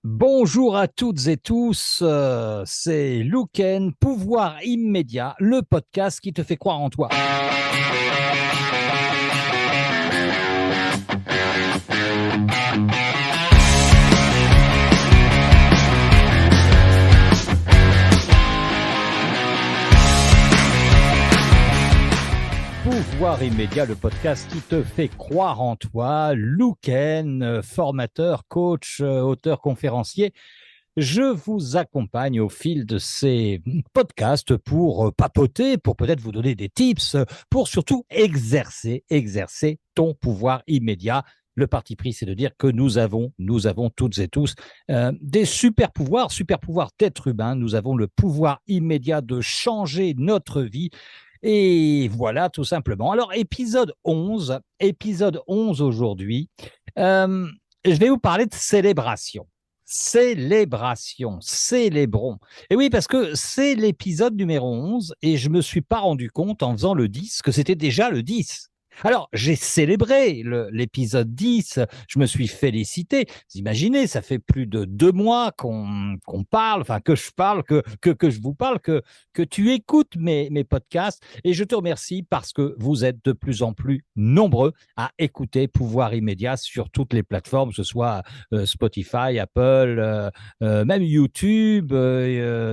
Bonjour à toutes et tous, c'est Louken, Pouvoir immédiat, le podcast qui te fait croire en toi. Pouvoir immédiat, le podcast qui te fait croire en toi. Louken, formateur, coach, auteur, conférencier. Je vous accompagne au fil de ces podcasts pour papoter, pour peut-être vous donner des tips, pour surtout exercer ton pouvoir immédiat. Le parti pris, c'est de dire que nous avons toutes et tous des super pouvoirs d'être humain. Nous avons le pouvoir immédiat de changer notre vie. Et voilà, tout simplement. Alors, épisode 11 aujourd'hui. Je vais vous parler de célébration. Célébrons. Et oui, parce que c'est l'épisode numéro 11 et je ne me suis pas rendu compte en faisant le 10 que c'était déjà le 10. Alors, j'ai célébré l'épisode 10, je me suis félicité. Vous imaginez, ça fait plus de 2 mois qu'on parle, enfin que je parle, que je vous parle, que tu écoutes mes podcasts. Et je te remercie parce que vous êtes de plus en plus nombreux à écouter Pouvoir immédiat sur toutes les plateformes, que ce soit Spotify, Apple, même YouTube,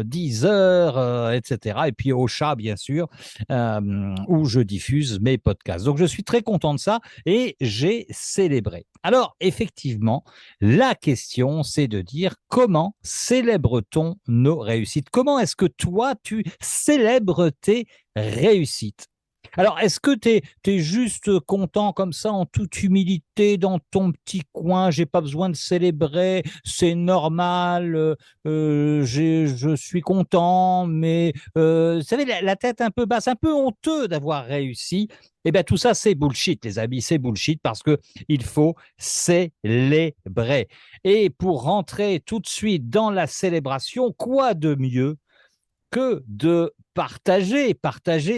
Deezer, etc. Et puis Ocha, bien sûr, où je diffuse mes podcasts. Donc, je suis très content de ça et j'ai célébré. Alors, effectivement, la question, c'est de dire comment célèbre-t-on nos réussites? Comment est-ce que toi, tu célèbres tes réussites? Alors, est-ce que tu es juste content comme ça, en toute humilité, dans ton petit coin, j'ai pas besoin de célébrer, c'est normal, je suis content, mais vous savez, la tête un peu basse, un peu honteux d'avoir réussi? Eh bien, tout ça, c'est bullshit, les amis, c'est bullshit parce qu'il faut célébrer. Et pour rentrer tout de suite dans la célébration, quoi de mieux que de partager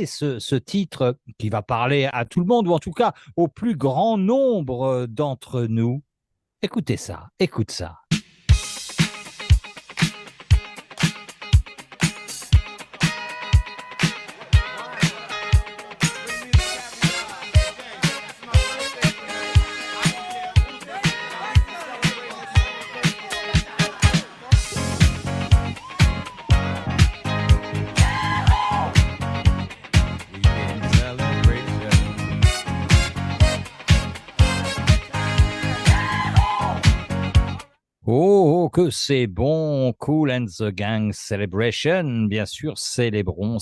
ce titre qui va parler à tout le monde, ou en tout cas au plus grand nombre d'entre nous. Écoutez ça, écoute ça. Oh, que c'est bon, Kool and the Gang Celebration, bien sûr, célébrons.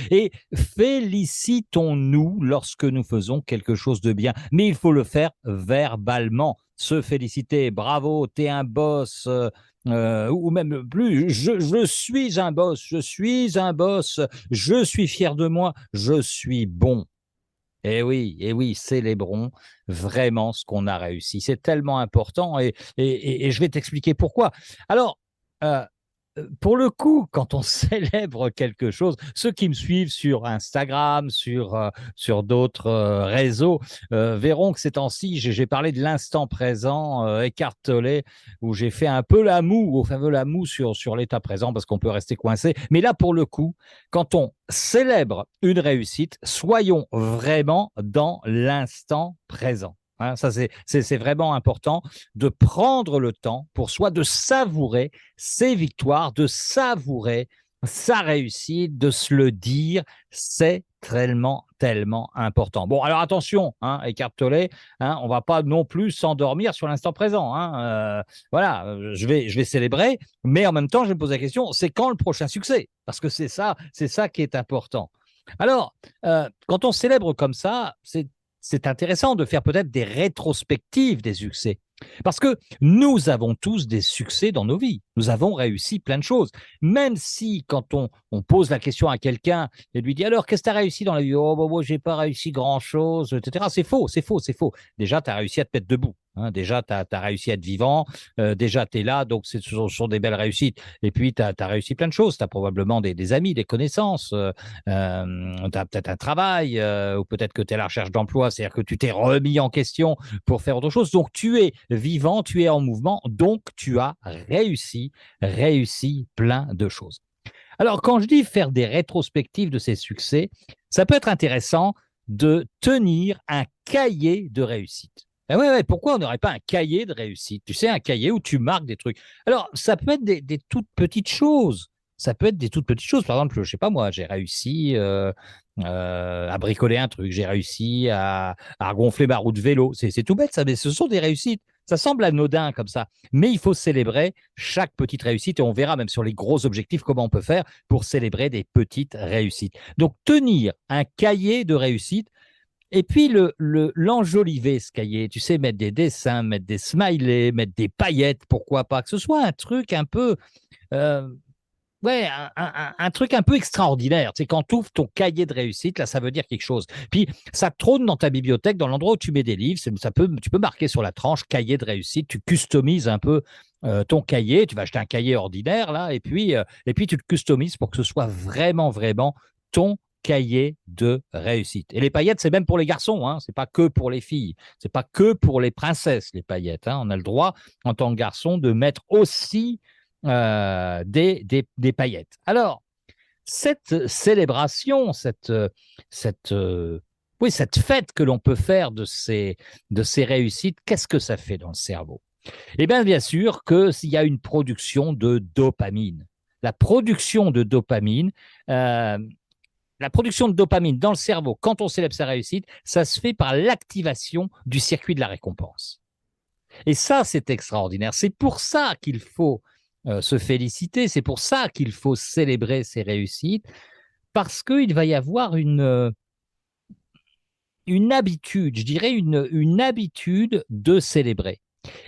Et félicitons-nous lorsque nous faisons quelque chose de bien. Mais il faut le faire verbalement, se féliciter, bravo, t'es un boss, ou même plus, je suis un boss, je suis fier de moi, je suis bon. Eh oui, célébrons vraiment ce qu'on a réussi. C'est tellement important et je vais t'expliquer pourquoi. Alors, euh, pour le coup, quand on célèbre quelque chose, ceux qui me suivent sur Instagram, sur d'autres réseaux, verront que ces temps-ci, j'ai parlé de l'instant présent, Eckhart Tolle, où j'ai fait un peu la moue, au fameux la moue sur l'état présent, parce qu'on peut rester coincé. Mais là, pour le coup, quand on célèbre une réussite, soyons vraiment dans l'instant présent. Hein, ça, c'est vraiment important de prendre le temps pour soi de savourer ses victoires, de savourer sa réussite, de se le dire, c'est tellement important. Bon, alors attention, hein, Eckhart Tolle, hein, on ne va pas non plus s'endormir sur l'instant présent. Hein, voilà, je vais célébrer, mais en même temps, je me pose la question, c'est quand le prochain succès? Parce que c'est ça qui est important. Alors, quand on célèbre comme ça, c'est intéressant de faire peut-être des rétrospectives des succès. Parce que nous avons tous des succès dans nos vies. Nous avons réussi plein de choses. Même si, quand on pose la question à quelqu'un et lui dit alors, qu'est-ce que tu as réussi dans la vie? Oh, bon, je n'ai pas réussi grand-chose, etc. C'est faux. Déjà, tu as réussi à te mettre debout. hein. Déjà, tu as réussi à être vivant, déjà, tu es là, donc ce sont des belles réussites. Et puis, tu as réussi plein de choses. Tu as probablement des amis, des connaissances, tu as peut-être un travail, ou peut-être que tu es à la recherche d'emploi, c'est-à-dire que tu t'es remis en question pour faire autre chose. Donc, tu es vivant, tu es en mouvement, donc tu as réussi plein de choses. Alors, quand je dis faire des rétrospectives de ses succès, ça peut être intéressant de tenir un cahier de réussite. Et ouais, pourquoi on n'aurait pas un cahier de réussite? Tu sais, un cahier où tu marques des trucs. Alors, ça peut être des toutes petites choses. Ça peut être des toutes petites choses. Par exemple, je sais pas moi, j'ai réussi à bricoler un truc, j'ai réussi à gonfler ma roue de vélo. C'est tout bête ça, mais ce sont des réussites. Ça semble anodin comme ça, mais il faut célébrer chaque petite réussite et on verra même sur les gros objectifs comment on peut faire pour célébrer des petites réussites. Donc, tenir un cahier de réussite et puis l'enjoliver, ce cahier. Tu sais, mettre des dessins, mettre des smileys, mettre des paillettes, pourquoi pas, que ce soit un truc un peu. euh, Ouais, un truc un peu extraordinaire. C'est quand tu ouvres ton cahier de réussite, là, ça veut dire quelque chose. Puis, ça trône dans ta bibliothèque, dans l'endroit où tu mets des livres. Tu peux marquer sur la tranche cahier de réussite. Tu customises un peu ton cahier. Tu vas acheter un cahier ordinaire, là, et puis tu le customises pour que ce soit vraiment, vraiment ton cahier de réussite. Et les paillettes, c'est même pour les garçons, hein. C'est pas que pour les filles. C'est pas que pour les princesses, les paillettes, hein. On a le droit, en tant que garçon, de mettre aussi des paillettes. Alors, cette célébration, cette, oui, cette fête que l'on peut faire de ces réussites, qu'est-ce que ça fait dans le cerveau? Eh bien sûr qu'il y a une production de dopamine. La production de dopamine, euh, la production de dopamine dans le cerveau, quand on célèbre sa réussite, ça se fait par l'activation du circuit de la récompense. Et ça, c'est extraordinaire. C'est pour ça qu'il faut se féliciter, c'est pour ça qu'il faut célébrer ses réussites, parce qu'il va y avoir une habitude, je dirais une habitude de célébrer.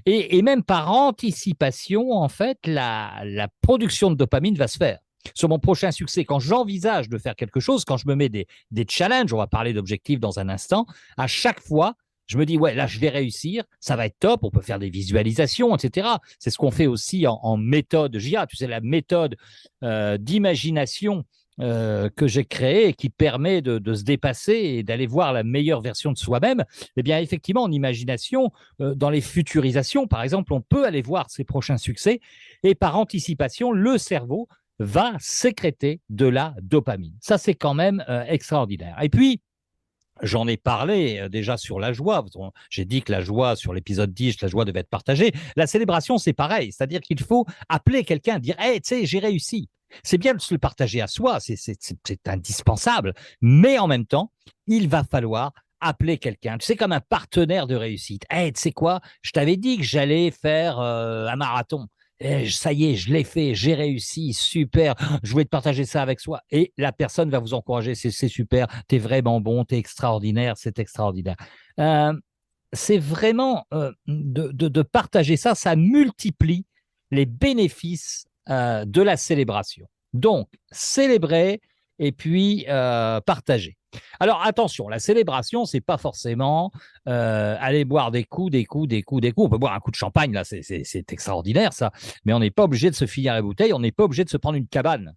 Et même par anticipation, en fait, la production de dopamine va se faire. Sur mon prochain succès, quand j'envisage de faire quelque chose, quand je me mets des challenges, on va parler d'objectifs dans un instant, à chaque fois, je me dis, ouais, là, je vais réussir, ça va être top, on peut faire des visualisations, etc. C'est ce qu'on fait aussi en méthode JIA, tu sais, la méthode d'imagination que j'ai créée et qui permet de se dépasser et d'aller voir la meilleure version de soi-même. Eh bien, effectivement, en imagination, dans les futurisations, par exemple, on peut aller voir ses prochains succès et par anticipation, le cerveau va sécréter de la dopamine. Ça, c'est quand même extraordinaire. Et puis, j'en ai parlé déjà sur la joie. J'ai dit que la joie, sur l'épisode 10, la joie devait être partagée. La célébration, c'est pareil. C'est-à-dire qu'il faut appeler quelqu'un, dire hey, tu sais, j'ai réussi. C'est bien de se le partager à soi, c'est indispensable. Mais en même temps, il va falloir appeler quelqu'un. Tu sais, comme un partenaire de réussite. Hey, tu sais quoi? Je t'avais dit que j'allais faire un marathon. Ça y est, je l'ai fait, j'ai réussi, super, je voulais te partager ça avec soi. Et la personne va vous encourager, c'est super, tu es vraiment bon, tu es extraordinaire, c'est extraordinaire. Euh, c'est vraiment de partager ça, ça multiplie les bénéfices de la célébration. Donc, célébrer et puis partager. Alors attention, la célébration, c'est pas forcément aller boire des coups, des coups, des coups, des coups. On peut boire un coup de champagne, là, c'est extraordinaire ça, mais on n'est pas obligé de se finir la bouteille, on n'est pas obligé de se prendre une cabane,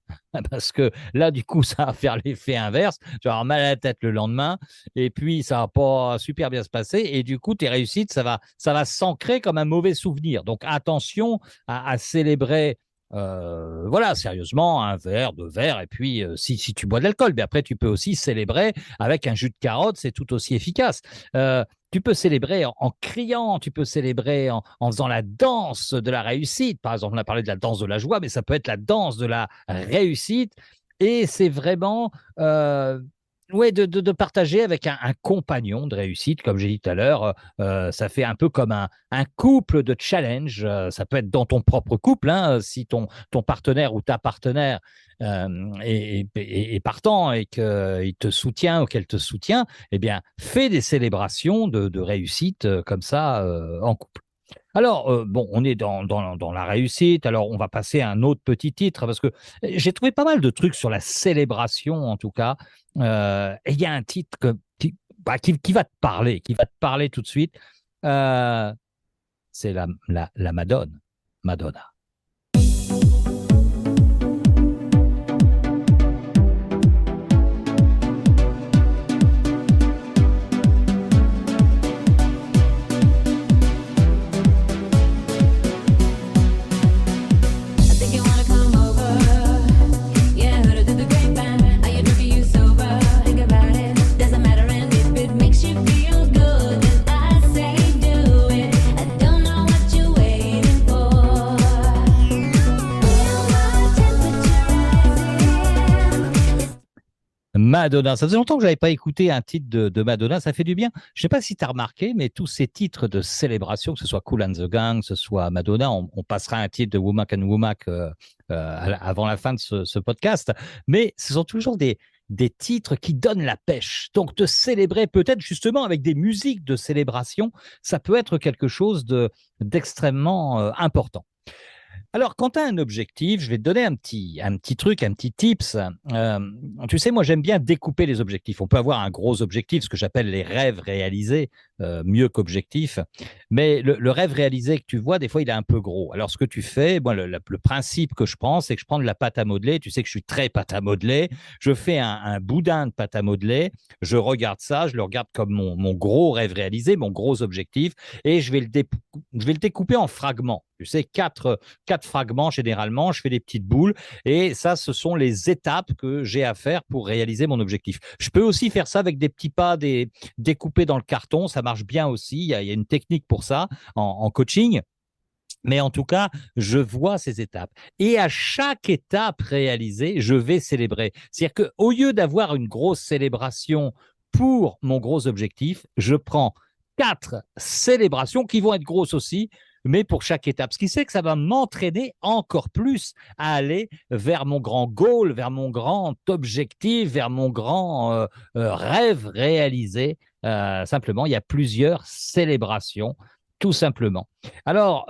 parce que là, du coup, ça va faire l'effet inverse. Tu vas avoir mal à la tête le lendemain, et puis ça va pas super bien se passer, et du coup, tes réussites, ça va s'ancrer comme un mauvais souvenir. Donc attention à célébrer voilà, sérieusement, un verre, deux verres, et puis si tu bois de l'alcool, mais après tu peux aussi célébrer avec un jus de carotte, c'est tout aussi efficace. Tu peux célébrer en criant, tu peux célébrer en faisant la danse de la réussite. Par exemple, on a parlé de la danse de la joie, mais ça peut être la danse de la réussite. Et c'est vraiment ouais, de partager avec un compagnon de réussite, comme j'ai dit tout à l'heure. Ça fait un peu comme un couple de challenge. Ça peut être dans ton propre couple, hein, si ton partenaire ou ta partenaire est partant et qu'il te soutient ou qu'elle te soutient, eh bien, fais des célébrations de réussite comme ça en couple. Alors, bon, on est dans la réussite. Alors, on va passer à un autre petit titre parce que j'ai trouvé pas mal de trucs sur la célébration, en tout cas. Et il y a un titre qui va te parler tout de suite. Euh, c'est la Madone, Madonna. Madonna, ça faisait longtemps que je n'avais pas écouté un titre de Madonna, ça fait du bien. Je ne sais pas si tu as remarqué, mais tous ces titres de célébration, que ce soit Kool and the Gang, que ce soit Madonna, on passera un titre de Womack and Womack avant la fin de ce podcast, mais ce sont toujours des titres qui donnent la pêche. Donc, de célébrer peut-être justement avec des musiques de célébration, ça peut être quelque chose d'extrêmement important. Alors, quand tu as un objectif, je vais te donner un petit truc, un petit tips. Tu sais, moi, j'aime bien découper les objectifs. On peut avoir un gros objectif, ce que j'appelle les rêves réalisés, mieux qu'objectif. Mais le rêve réalisé que tu vois, des fois, il est un peu gros. Alors, ce que tu fais, moi, le principe que je prends, c'est que je prends de la pâte à modeler. Tu sais que je suis très pâte à modeler. Je fais un boudin de pâte à modeler. Je regarde ça, je le regarde comme mon gros rêve réalisé, mon gros objectif. Et je vais le découper en fragments. Tu sais, quatre fragments généralement, je fais des petites boules et ça, ce sont les étapes que j'ai à faire pour réaliser mon objectif. Je peux aussi faire ça avec des petits pas découpés dans le carton, ça marche bien aussi, il y a une technique pour ça en coaching. Mais en tout cas, je vois ces étapes. Et à chaque étape réalisée, je vais célébrer. C'est-à-dire qu'au lieu d'avoir une grosse célébration pour mon gros objectif, je prends 4 célébrations qui vont être grosses aussi, mais pour chaque étape. Ce qui fait que ça va m'entraîner encore plus à aller vers mon grand goal, vers mon grand objectif, vers mon grand rêve réalisé. Simplement, il y a plusieurs célébrations, tout simplement. Alors,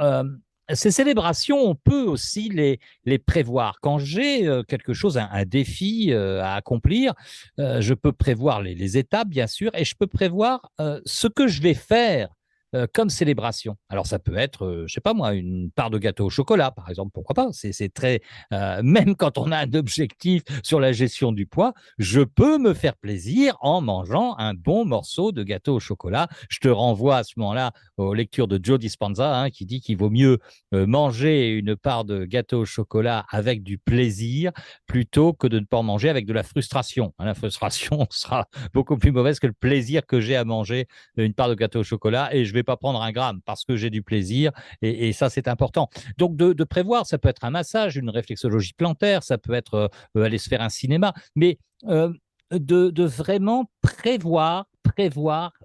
ces célébrations, on peut aussi les prévoir. Quand j'ai quelque chose, un défi à accomplir, je peux prévoir les étapes, bien sûr, et je peux prévoir ce que je vais faire comme célébration. Alors, ça peut être, je sais pas moi, une part de gâteau au chocolat, par exemple, pourquoi pas. C'est très, même quand on a un objectif sur la gestion du poids, je peux me faire plaisir en mangeant un bon morceau de gâteau au chocolat. Je te renvoie à ce moment-là aux lectures de Joe Dispenza, qui dit qu'il vaut mieux manger une part de gâteau au chocolat avec du plaisir plutôt que de ne pas en manger avec de la frustration. La frustration sera beaucoup plus mauvaise que le plaisir que j'ai à manger une part de gâteau au chocolat et je vais pas prendre un gramme parce que j'ai du plaisir et ça, c'est important. Donc, de prévoir, ça peut être un massage, une réflexologie plantaire, ça peut être aller se faire un cinéma, mais de vraiment prévoir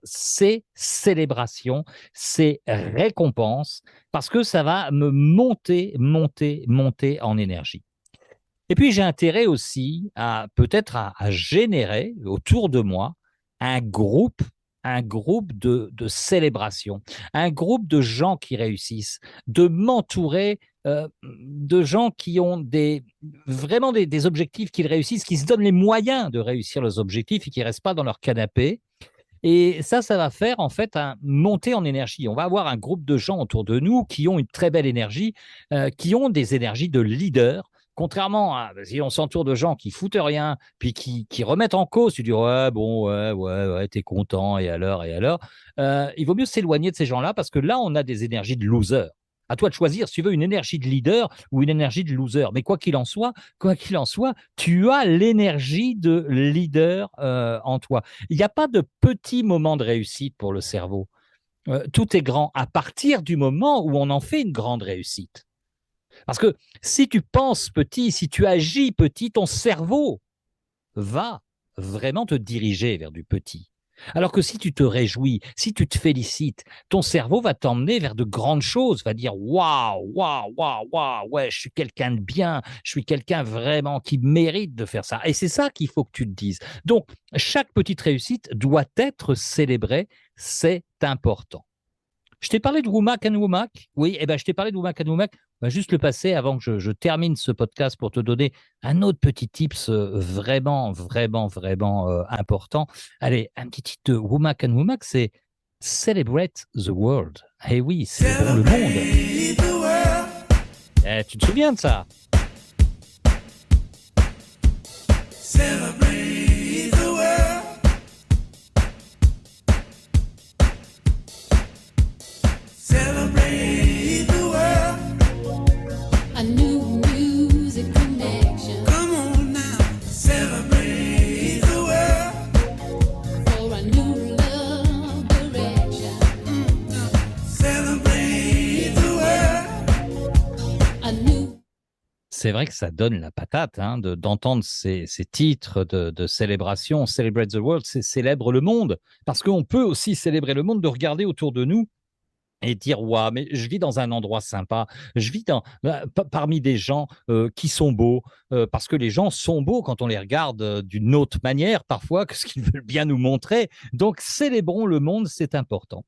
ces célébrations, ces récompenses, parce que ça va me monter en énergie. Et puis, j'ai intérêt aussi peut-être à générer autour de moi un groupe de célébration, un groupe de gens qui réussissent, de m'entourer de gens qui ont vraiment des objectifs qu'ils réussissent, qui se donnent les moyens de réussir leurs objectifs et qui ne restent pas dans leur canapé. Et ça va faire en fait un monter en énergie. On va avoir un groupe de gens autour de nous qui ont une très belle énergie, qui ont des énergies de leader. Contrairement à si on s'entoure de gens qui foutent rien, puis qui remettent en cause, tu dis ouais, bon, ouais, t'es content, et alors. Il vaut mieux s'éloigner de ces gens-là parce que là, on a des énergies de loser. À toi de choisir si tu veux une énergie de leader ou une énergie de loser. Mais quoi qu'il en soit, tu as l'énergie de leader en toi. Il n'y a pas de petits moments de réussite pour le cerveau. Tout est grand à partir du moment où on en fait une grande réussite. Parce que si tu penses petit, si tu agis petit, ton cerveau va vraiment te diriger vers du petit. Alors que si tu te réjouis, si tu te félicites, ton cerveau va t'emmener vers de grandes choses, va dire waouh, ouais, je suis quelqu'un de bien, je suis quelqu'un vraiment qui mérite de faire ça. Et c'est ça qu'il faut que tu te dises. Donc, chaque petite réussite doit être célébrée, c'est important. Je t'ai parlé de Womack and Womack. Oui, je t'ai parlé de Womack and Womack. On va juste le passer avant que je termine ce podcast pour te donner un autre petit tips vraiment important. Allez, un petit tips de Womack and Womack, c'est Celebrate the World. Eh oui, célébrons le monde. Eh, tu te souviens de ça? Celebrate the world. Celebrate the world. A new music connection Come on now. Celebrate the world. for a new love direction. Celebrate the world. A new C'est vrai que ça donne la patate hein, d'entendre ces titres de célébration. Celebrate the world, c'est célèbre le monde. Parce qu'on peut aussi célébrer le monde de regarder autour de nous et dire waouh, mais je vis dans un endroit sympa, je vis parmi des gens qui sont beaux, parce que les gens sont beaux quand on les regarde d'une autre manière parfois que ce qu'ils veulent bien nous montrer. Donc célébrons le monde, c'est important.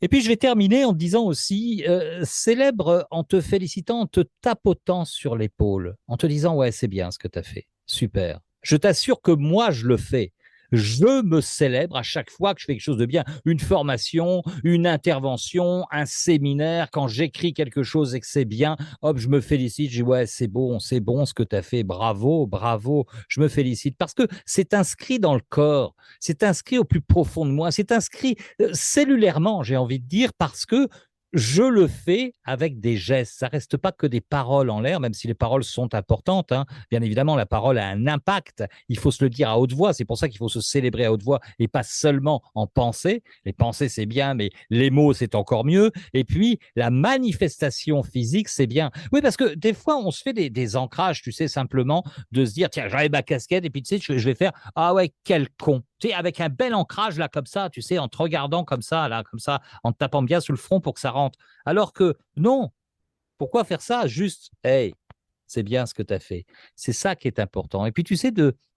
Et puis je vais terminer en te disant aussi, célèbre en te félicitant, en te tapotant sur l'épaule, en te disant ouais c'est bien ce que tu as fait, super. Je t'assure que moi je le fais. Je me célèbre à chaque fois que je fais quelque chose de bien. Une formation, une intervention, un séminaire, quand j'écris quelque chose et que c'est bien, hop, je me félicite, je dis ouais, c'est bon ce que tu as fait, bravo, bravo, je me félicite. Parce que c'est inscrit dans le corps, c'est inscrit au plus profond de moi, c'est inscrit cellulairement, j'ai envie de dire, parce que je le fais avec des gestes. Ça reste pas que des paroles en l'air, même si les paroles sont importantes. Hein. Bien évidemment, la parole a un impact. Il faut se le dire à haute voix. C'est pour ça qu'il faut se célébrer à haute voix et pas seulement en pensée. Les pensées, c'est bien, mais les mots, c'est encore mieux. Et puis, la manifestation physique, c'est bien. Oui, parce que des fois, on se fait des ancrages, tu sais, simplement de se dire, tiens, j'enlève ma casquette et puis, tu sais, je vais faire, ah ouais, quel con. Tu sais, avec un bel ancrage, là, comme ça, tu sais, en te regardant comme ça, là, comme ça, en te tapant bien sur le front pour que ça rentre. Alors que non, pourquoi faire ça? Juste, hey, c'est bien ce que tu as fait. C'est ça qui est important. Et puis, tu sais,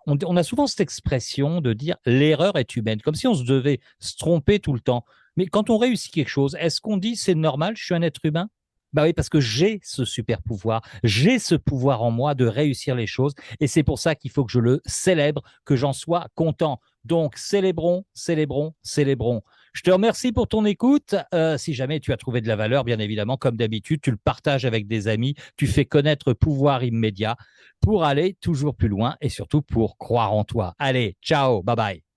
on a souvent cette expression de dire l'erreur est humaine, comme si on se devait se tromper tout le temps. Mais quand on réussit quelque chose, est-ce qu'on dit c'est normal, je suis un être humain? Bah oui, parce que j'ai ce super pouvoir, j'ai ce pouvoir en moi de réussir les choses, et c'est pour ça qu'il faut que je le célèbre, que j'en sois content. Donc, célébrons, célébrons, célébrons. Je te remercie pour ton écoute. Si jamais tu as trouvé de la valeur, bien évidemment, comme d'habitude, tu le partages avec des amis, tu fais connaître Pouvoir Immédiat pour aller toujours plus loin et surtout pour croire en toi. Allez, ciao, bye bye.